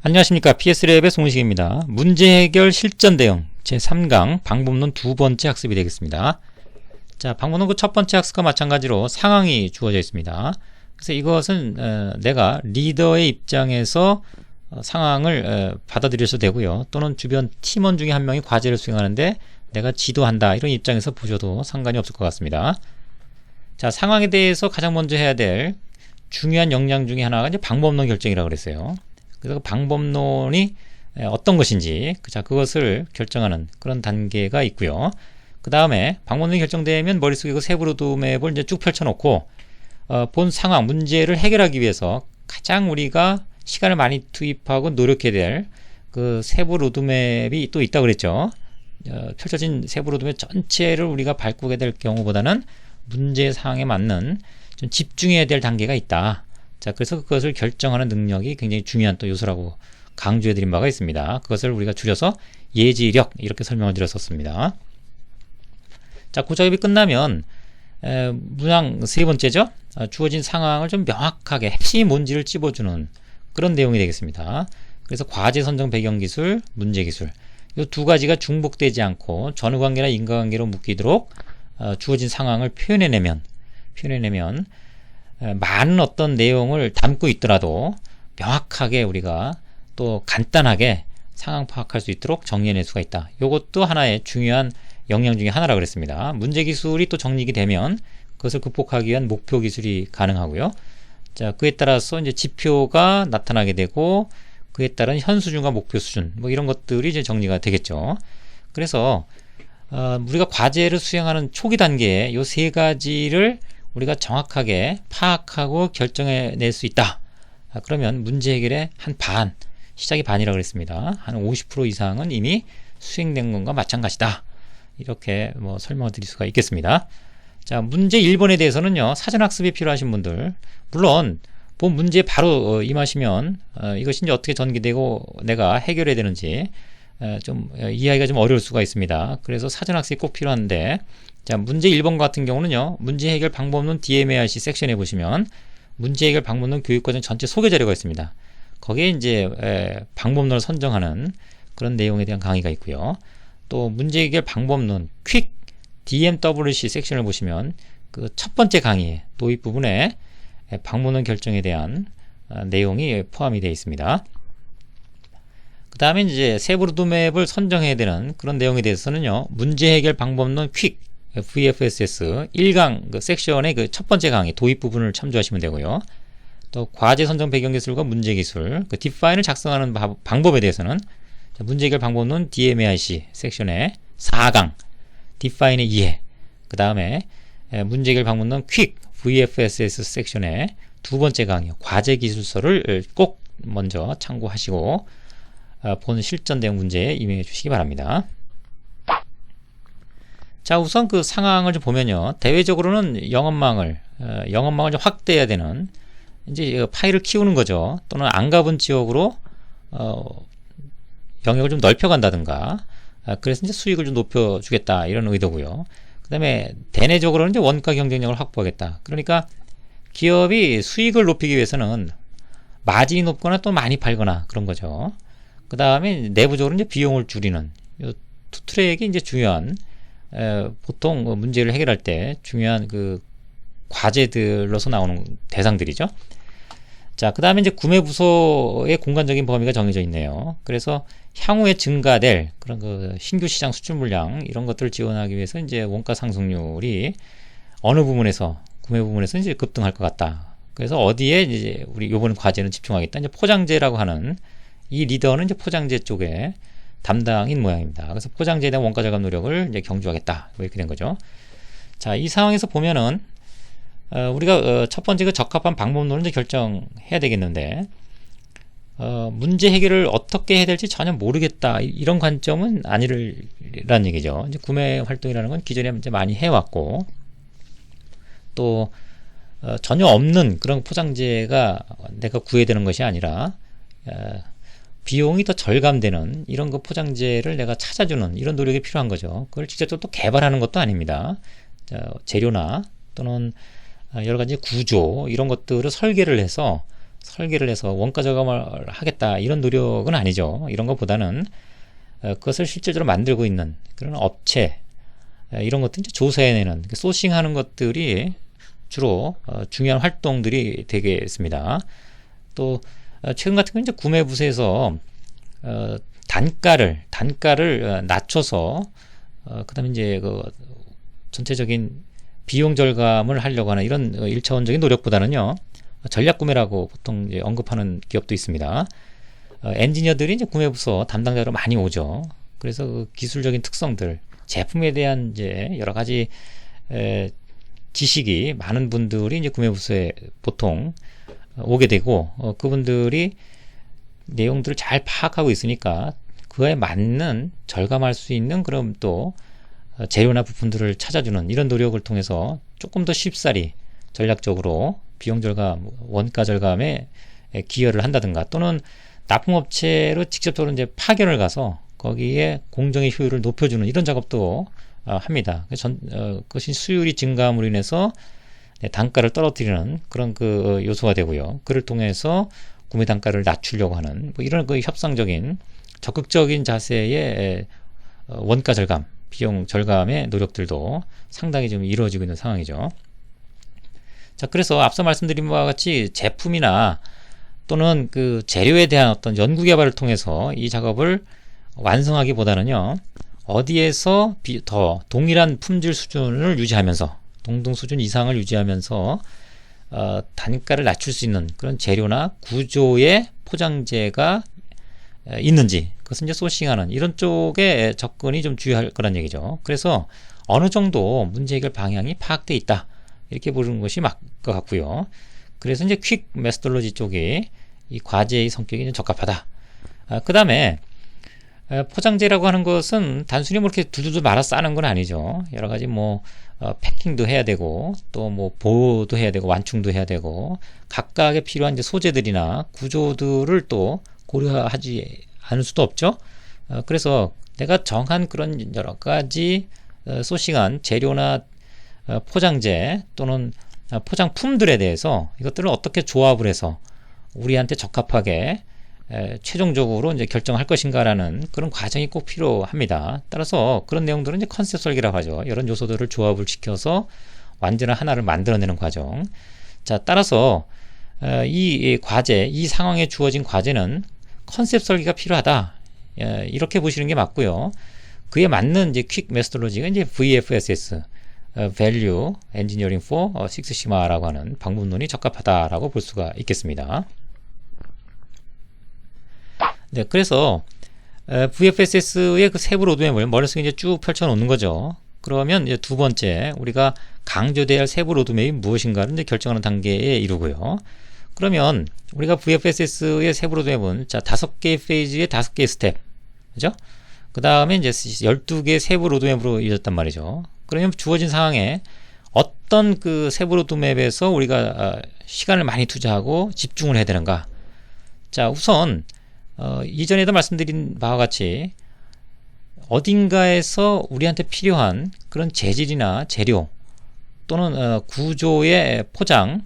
안녕하십니까. PS랩의 송은식입니다. 문제 해결 실전 대응 제3강 방법론 두 번째 학습이 되겠습니다. 자, 방법론 그 첫 번째 학습과 마찬가지로 상황이 주어져 있습니다. 그래서 이것은 내가 리더의 입장에서 상황을 받아들여도 되고요. 또는 주변 팀원 중에 한 명이 과제를 수행하는데 내가 지도한다 이런 입장에서 보셔도 상관이 없을 것 같습니다. 자, 상황에 대해서 가장 먼저 해야 될 중요한 역량 중에 하나가 이제 방법론 결정이라고 그랬어요. 그래서 그 방법론이 어떤 것인지 그것을 결정하는 그런 단계가 있고요. 그 다음에 방법론이 결정되면 머릿속에 그 세부 로드맵을 이제 쭉 펼쳐놓고 본 상황, 문제를 해결하기 위해서 가장 우리가 시간을 많이 투입하고 노력해야 될 그 세부 로드맵이 또 있다고 그랬죠. 펼쳐진 세부 로드맵 전체를 우리가 밟고 될 경우보다는 문제 상황에 맞는 좀 집중해야 될 단계가 있다. 자, 그래서 그것을 결정하는 능력이 굉장히 중요한 또 요소라고 강조해 드린 바가 있습니다. 그것을 우리가 줄여서 예지력 이렇게 설명을 드렸었습니다. 자, 그 작업이 끝나면 문항 세 번째죠. 주어진 상황을 좀 명확하게 핵심이 뭔지를 찝어주는 그런 내용이 되겠습니다. 그래서 과제 선정 배경기술, 문제기술 이 두 가지가 중복되지 않고 전후관계나 인과관계로 묶이도록 주어진 상황을 표현해내면 많은 어떤 내용을 담고 있더라도 명확하게 우리가 또 간단하게 상황 파악할 수 있도록 정리해낼 수가 있다. 이것도 하나의 중요한 역량 중에 하나라고 그랬습니다. 문제 기술이 또 정립이 되면 그것을 극복하기 위한 목표 기술이 가능하고요. 자, 그에 따라서 이제 지표가 나타나게 되고 그에 따른 현 수준과 목표 수준 뭐 이런 것들이 이제 정리가 되겠죠. 그래서 우리가 과제를 수행하는 초기 단계에 이 세 가지를 우리가 정확하게 파악하고 결정해낼 수 있다. 그러면 문제 해결의 한 반, 시작이 반이라고 그랬습니다. 한 50% 이상은 이미 수행된 것과 마찬가지다. 이렇게 뭐 설명을 드릴 수가 있겠습니다. 자, 문제 1번에 대해서는요, 사전학습이 필요하신 분들, 물론 본 문제에 바로 임하시면 이것이 이제 어떻게 전개되고 내가 해결해야 되는지 좀 이해하기가 좀 어려울 수가 있습니다. 그래서 사전학습이 꼭 필요한데, 자, 문제 1번 같은 경우는요, 문제 해결 방법론 DMARC 섹션에 보시면 문제 해결 방법론 교육과정 전체 소개 자료가 있습니다. 거기에 이제 방법론을 선정하는 그런 내용에 대한 강의가 있고요. 또 문제 해결 방법론 퀵 DMWC 섹션을 보시면 그 첫 번째 강의의 도입 부분에 방법론 결정에 대한 내용이 포함이 되어 있습니다. 그 다음에 이제 세부 로드맵을 선정해야 되는 그런 내용에 대해서는요, 문제 해결 방법론 퀵 VFSS 1강 그 섹션의 그 첫 번째 강의 도입 부분을 참조하시면 되고요. 또 과제 선정 배경기술과 문제기술 그 디파인을 작성하는 방법에 대해서는 문제 해결 방법론 DMAIC 섹션의 4강 디파인의 이해, 그 다음에 문제 해결 방법론 퀵 VFSS 섹션의 두 번째 강의 과제 기술서를 꼭 먼저 참고하시고 본 실전 대응 문제에 임해 주시기 바랍니다. 자, 우선 그 상황을 좀 보면요, 대외적으로는 영업망을 좀 확대해야 되는 이제 파일을 키우는 거죠. 또는 안 가본 지역으로 영역을 좀 넓혀간다든가, 그래서 이제 수익을 좀 높여주겠다 이런 의도고요. 그 다음에 대내적으로는 이제 원가 경쟁력을 확보하겠다. 그러니까 기업이 수익을 높이기 위해서는 마진이 높거나 또 많이 팔거나 그런 거죠. 그 다음에 내부적으로 이제 비용을 줄이는 이 두 트랙이 이제 중요한 보통 문제를 해결할 때 중요한 그 과제들로서 나오는 대상들이죠. 자, 그 다음에 이제 구매 부서의 공간적인 범위가 정해져 있네요. 그래서 향후에 증가될 그런 그 신규 시장 수출 물량 이런 것들을 지원하기 위해서 이제 원가 상승률이 어느 부분에서 구매 부분에서 이제 급등할 것 같다. 그래서 어디에 이제 우리 이번 과제는 집중하겠다. 이제 포장재라고 하는 이 리더는 이제 포장재 쪽에 담당인 모양입니다. 그래서 포장재에 대한 원가 절감 노력을 이제 경주하겠다. 뭐 이렇게 된 거죠. 자, 이 상황에서 보면은 우리가 첫 번째 그 적합한 방법론을 이제 결정해야 되겠는데, 문제 해결을 어떻게 해야 될지 전혀 모르겠다 이런 관점은 아니라는 얘기죠. 이제 구매 활동이라는 건 기존에 이제 많이 해왔고, 또 전혀 없는 그런 포장재가 내가 구해야 되는 것이 아니라 비용이 더 절감되는 이런 그 포장재를 내가 찾아주는 이런 노력이 필요한 거죠. 그걸 직접적으로 또 개발하는 것도 아닙니다. 자, 재료나 또는 여러 가지 구조 이런 것들을 설계를 해서 설계를 해서 원가 절감을 하겠다 이런 노력은 아니죠. 이런 것보다는 그것을 실질적으로 만들고 있는 그런 업체 이런 것들 이제 조사해내는 소싱하는 것들이 주로 중요한 활동들이 되겠습니다. 또 최근 같은 경우 이제 구매 부서에서 단가를 낮춰서 그다음에 이제 그 전체적인 비용 절감을 하려고 하는 이런 1차원적인 노력보다는요. 전략 구매라고 보통 이제 언급하는 기업도 있습니다. 엔지니어들이 이제 구매 부서 담당자로 많이 오죠. 그래서 그 기술적인 특성들, 제품에 대한 이제 여러 가지 지식이 많은 분들이 이제 구매 부서에 보통 오게 되고 그분들이 내용들을 잘 파악하고 있으니까 그에 맞는 절감할 수 있는 그럼 또 재료나 부품들을 찾아주는 이런 노력을 통해서 조금 더 쉽사리 전략적으로 비용 절감, 원가 절감에 기여를 한다든가 또는 납품업체로 직접적으로 이제 파견을 가서 거기에 공정의 효율을 높여주는 이런 작업도 합니다. 그것이 수율이 증가함으로 인해서 단가를 떨어뜨리는 그런 그 요소가 되고요. 그를 통해서 구매 단가를 낮추려고 하는 뭐 이런 그 협상적인 적극적인 자세의 원가 절감, 비용 절감의 노력들도 상당히 좀 이루어지고 있는 상황이죠. 자, 그래서 앞서 말씀드린 바와 같이 제품이나 또는 그 재료에 대한 어떤 연구 개발을 통해서 이 작업을 완성하기보다는요, 어디에서 더 동일한 품질 수준을 유지하면서 동등 수준 이상을 유지하면서 단가를 낮출 수 있는 그런 재료나 구조의 포장재가 있는지 그것은 이제 소싱하는 이런 쪽에 접근이 좀 주의할 거란 얘기죠. 그래서 어느 정도 문제 해결 방향이 파악되어 있다 이렇게 보는 것이 맞을 것 같고요. 그래서 이제 퀵 메소돌로지 쪽이 이 과제의 성격이 좀 적합하다. 그 다음에 포장재라고 하는 것은 단순히 뭐 이렇게 두두두 말아 싸는 건 아니죠. 여러 가지 뭐 패킹도 해야 되고 또 뭐 보호도 해야 되고 완충도 해야 되고 각각의 필요한 이제 소재들이나 구조들을 또 고려하지 않을 수도 없죠. 그래서 내가 정한 그런 여러 가지 소싱한 재료나 포장재 또는 포장품들에 대해서 이것들을 어떻게 조합을 해서 우리한테 적합하게 최종적으로 이제 결정할 것인가라는 그런 과정이 꼭 필요합니다. 따라서 그런 내용들은 이제 컨셉 설계라고 하죠. 이런 요소들을 조합을 시켜서 완전한 하나를 만들어내는 과정. 자, 따라서 이 과제, 이 상황에 주어진 과제는 컨셉 설계가 필요하다. 이렇게 보시는 게 맞고요. 그에 맞는 이제 퀵 메소돌로지가 이제 VFSS, Value Engineering for Six Sigma라고 하는 방법론이 적합하다라고 볼 수가 있겠습니다. 네, 그래서 VFSS의 그 세부 로드맵을 머릿속에 이제 쭉 펼쳐 놓는 거죠. 그러면 이제 두 번째 우리가 강조돼야 할 세부 로드맵이 무엇인가를 이제 결정하는 단계에 이르고요. 그러면 우리가 VFSS의 세부 로드맵은 자 5개의 페이지에 5개의 스텝, 그죠? 그 다음에 이제 12개의 세부 로드맵으로 이어졌단 말이죠. 그러면 주어진 상황에 어떤 그 세부 로드맵에서 우리가 시간을 많이 투자하고 집중을 해야 되는가? 자, 우선 이전에도 말씀드린 바와 같이 어딘가에서 우리한테 필요한 그런 재질이나 재료 또는 구조의 포장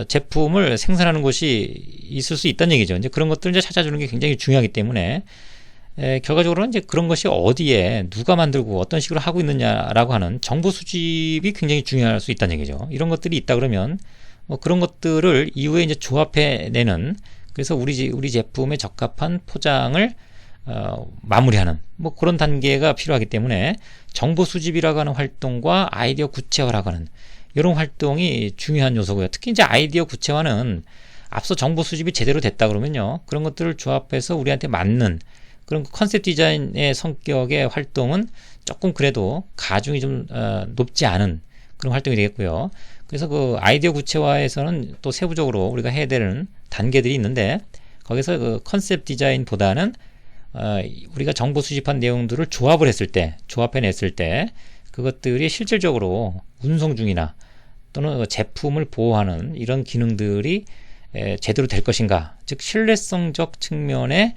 제품을 생산하는 곳이 있을 수 있다는 얘기죠. 이제 그런 것들을 이제 찾아주는 게 굉장히 중요하기 때문에 결과적으로는 이제 그런 것이 어디에 누가 만들고 어떤 식으로 하고 있느냐라고 하는 정보 수집이 굉장히 중요할 수 있다는 얘기죠. 이런 것들이 있다 그러면 뭐 그런 것들을 이후에 이제 조합해내는 그래서 우리 제품에 적합한 포장을 마무리하는 뭐 그런 단계가 필요하기 때문에 정보 수집이라고 하는 활동과 아이디어 구체화라고 하는 이런 활동이 중요한 요소고요. 특히 이제 아이디어 구체화는 앞서 정보 수집이 제대로 됐다 그러면요. 그런 것들을 조합해서 우리한테 맞는 그런 컨셉 디자인의 성격의 활동은 조금 그래도 가중이 좀 높지 않은 그런 활동이 되겠고요. 그래서 그 아이디어 구체화에서는 또 세부적으로 우리가 해야 되는 단계들이 있는데 거기서 그 컨셉 디자인보다는 우리가 정보 수집한 내용들을 조합해냈을 때 그것들이 실질적으로 운송 중이나 또는 제품을 보호하는 이런 기능들이 제대로 될 것인가, 즉 신뢰성적 측면의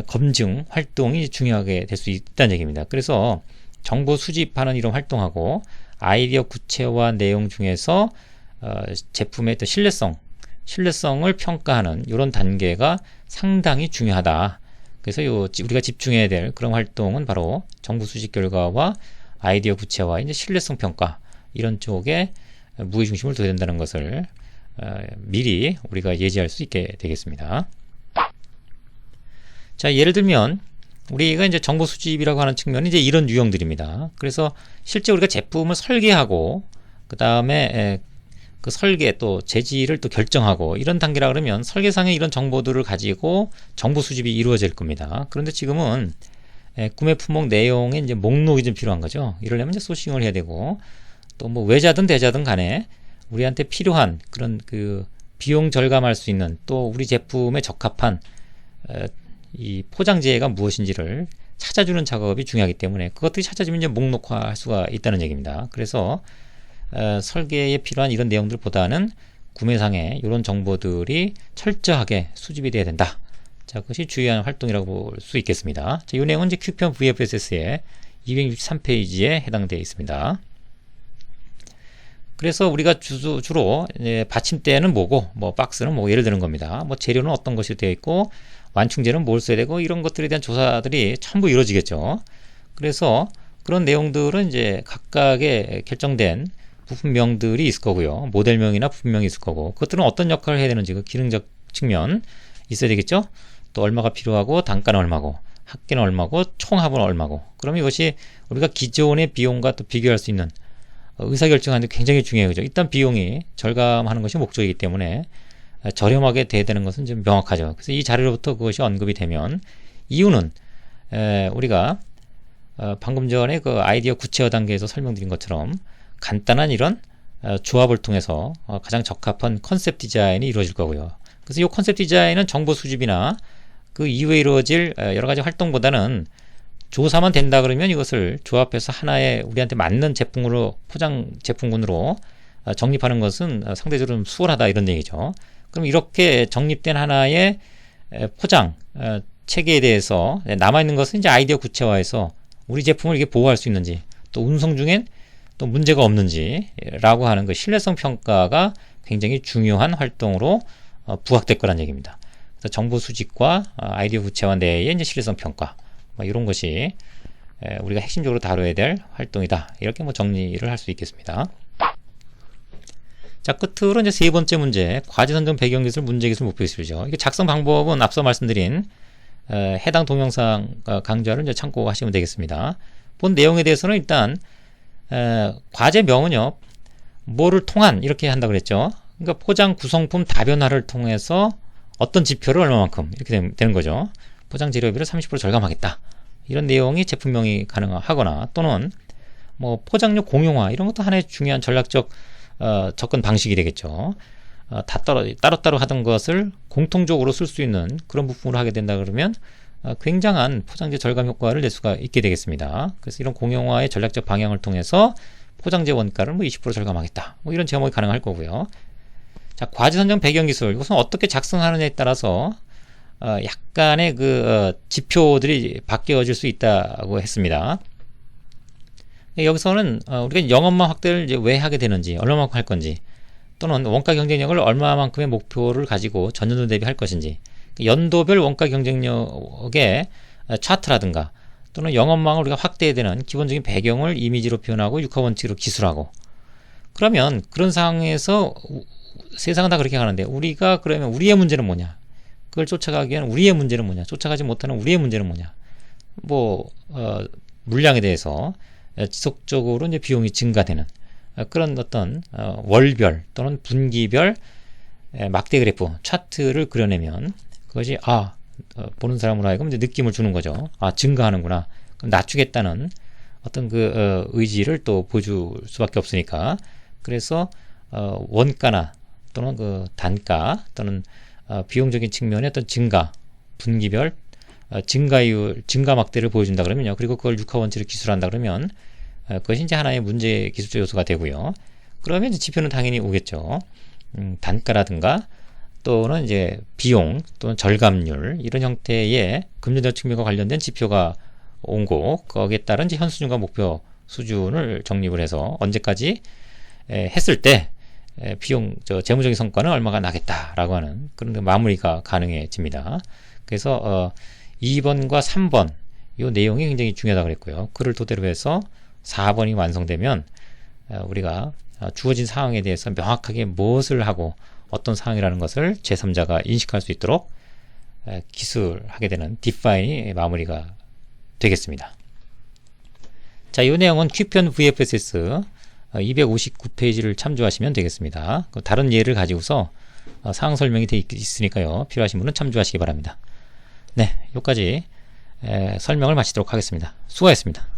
검증 활동이 중요하게 될 수 있다는 얘기입니다. 그래서 정보 수집하는 이런 활동하고 아이디어 구체화 내용 중에서 제품의 또 신뢰성, 신뢰성을 평가하는 이런 단계가 상당히 중요하다. 그래서 우리가 집중해야 될 그런 활동은 바로 정보 수집 결과와 아이디어 구체화, 이제 신뢰성 평가 이런 쪽에 무게 중심을 둬야 된다는 것을 미리 우리가 예지할 수 있게 되겠습니다. 자, 예를 들면 우리가 이제 정보 수집이라고 하는 측면이 이제 이런 유형들입니다. 그래서 실제 우리가 제품을 설계하고 그 다음에 그 설계 또 재질을 또 결정하고 이런 단계라 그러면 설계상의 이런 정보들을 가지고 정보 수집이 이루어질 겁니다. 그런데 지금은 구매 품목 내용의 이제 목록이 좀 필요한 거죠. 이러려면 이제 소싱을 해야 되고 또 뭐 외자든 대자든 간에 우리한테 필요한 그런 그 비용 절감할 수 있는 또 우리 제품에 적합한 이 포장재가 무엇인지를 찾아주는 작업이 중요하기 때문에 그것들이 찾아지면 이제 목록화할 수가 있다는 얘기입니다. 그래서 설계에 필요한 이런 내용들보다는 구매상에 이런 정보들이 철저하게 수집이 돼야 된다. 자, 그것이 주요한 활동이라고 볼 수 있겠습니다. 자, 이 내용은 이제 QPM VFSS의 263페이지에 해당되어 있습니다. 그래서 우리가 주로 받침대는 뭐고, 뭐 박스는 뭐 예를 드는 겁니다. 뭐 재료는 어떤 것이 되어 있고, 완충제는 뭘 써야 되고, 이런 것들에 대한 조사들이 전부 이루어지겠죠. 그래서 그런 내용들은 이제 각각의 결정된 부품명들이 있을 거고요. 모델명이나 부품명이 있을 거고, 그것들은 어떤 역할을 해야 되는지 그 기능적 측면 있어야 되겠죠. 또 얼마가 필요하고, 단가는 얼마고, 합계는 얼마고, 총합은 얼마고. 그럼 이것이 우리가 기존의 비용과 또 비교할 수 있는 의사결정하는 데 굉장히 중요해요. 그죠? 일단 비용이 절감하는 것이 목적이기 때문에 저렴하게 돼야 되는 것은 좀 명확하죠. 그래서 이 자료로부터 그것이 언급이 되면 이유는 우리가 방금 전에 그 아이디어 구체화 단계에서 설명드린 것처럼 간단한 이런 조합을 통해서 가장 적합한 컨셉 디자인이 이루어질 거고요. 그래서 이 컨셉 디자인은 정보 수집이나 그 이후에 이루어질 여러 가지 활동보다는 조사만 된다 그러면 이것을 조합해서 하나의 우리한테 맞는 제품으로 포장 제품군으로 정립하는 것은 상대적으로 좀 수월하다 이런 얘기죠. 그럼 이렇게 정립된 하나의 포장 체계에 대해서 남아있는 것은 이제 아이디어 구체화해서 우리 제품을 이게 보호할 수 있는지 또 운송 중엔 또 문제가 없는지 라고 하는 그 신뢰성 평가가 굉장히 중요한 활동으로 부각될 거란 얘기입니다. 그래서 정보 수집과 아이디어 구체화 내의 이제 신뢰성 평가 이런 것이 우리가 핵심적으로 다뤄야 될 활동이다. 이렇게 뭐 정리를 할 수 있겠습니다. 자, 끝으로 이제 세 번째 문제, 과제 선정 배경 기술, 문제 기술, 목표 기술이죠. 이게 작성 방법은 앞서 말씀드린 해당 동영상 강좌를 이제 참고하시면 되겠습니다. 본 내용에 대해서는 일단 과제명은요, 뭐를 통한 이렇게 한다고 그랬죠. 그러니까 포장 구성품 다변화를 통해서 어떤 지표를 얼마만큼 이렇게 되는 거죠. 포장 재료비를 30% 절감하겠다. 이런 내용이 제품명이 가능하거나 또는 뭐 포장료 공용화 이런 것도 하나의 중요한 전략적 접근 방식이 되겠죠. 다 따로따로 하던 것을 공통적으로 쓸 수 있는 그런 부품으로 하게 된다 그러면 굉장한 포장재 절감 효과를 낼 수가 있게 되겠습니다. 그래서 이런 공용화의 전략적 방향을 통해서 포장재 원가를 뭐 20% 절감하겠다. 뭐 이런 제목이 가능할 거고요. 자, 과제 선정 배경 기술 이것은 어떻게 작성하느냐에 따라서 약간의 그 지표들이 바뀌어질 수 있다고 했습니다. 여기서는 우리가 영업만 확대를 이제 왜 하게 되는지, 얼마만큼 할 건지, 또는 원가 경쟁력을 얼마만큼의 목표를 가지고 전년도 대비 할 것인지, 연도별 원가 경쟁력의 차트라든가, 또는 영업망을 우리가 확대해야 되는 기본적인 배경을 이미지로 표현하고 육하 원칙으로 기술하고. 그러면 그런 상황에서 세상은 다 그렇게 가는데 우리가 그러면 우리의 문제는 뭐냐? 그걸 쫓아가기 위한 우리의 문제는 뭐냐? 쫓아가지 못하는 우리의 문제는 뭐냐? 뭐 물량에 대해서 지속적으로 이제 비용이 증가되는 그런 어떤 월별 또는 분기별 막대 그래프 차트를 그려내면 그것이 보는 사람으로 하여금 이제 느낌을 주는 거죠. 증가하는구나. 그럼 낮추겠다는 어떤 그 의지를 또 보여줄 수밖에 없으니까. 그래서 원가나 또는 그 단가 또는 비용적인 측면의 어떤 증가, 분기별 증가율, 증가 막대를 보여준다 그러면요. 그리고 그걸 육하 원칙을 기술한다 그러면 그것이 이제 하나의 문제 기술적 요소가 되고요. 그러면 이제 지표는 당연히 오겠죠. 단가라든가 또는 이제 비용 또는 절감률 이런 형태의 금전적 측면과 관련된 지표가 오고 거기에 따른 이제 현수준과 목표 수준을 정립을 해서 언제까지 했을 때 비용, 재무적인 성과는 얼마가 나겠다라고 하는 그런 마무리가 가능해집니다. 그래서 2번과 3번 이 내용이 굉장히 중요하다고 그랬고요. 그를 토대로 해서 4번이 완성되면 우리가 주어진 상황에 대해서 명확하게 무엇을 하고 어떤 상황이라는 것을 제3자가 인식할 수 있도록 기술하게 되는 디파인이 마무리가 되겠습니다. 자, 이 내용은 Q편 VFSS 259페이지를 참조하시면 되겠습니다. 다른 예를 가지고서 상황 설명이 되어 있으니까요. 필요하신 분은 참조하시기 바랍니다. 네, 여기까지 설명을 마치도록 하겠습니다. 수고하셨습니다.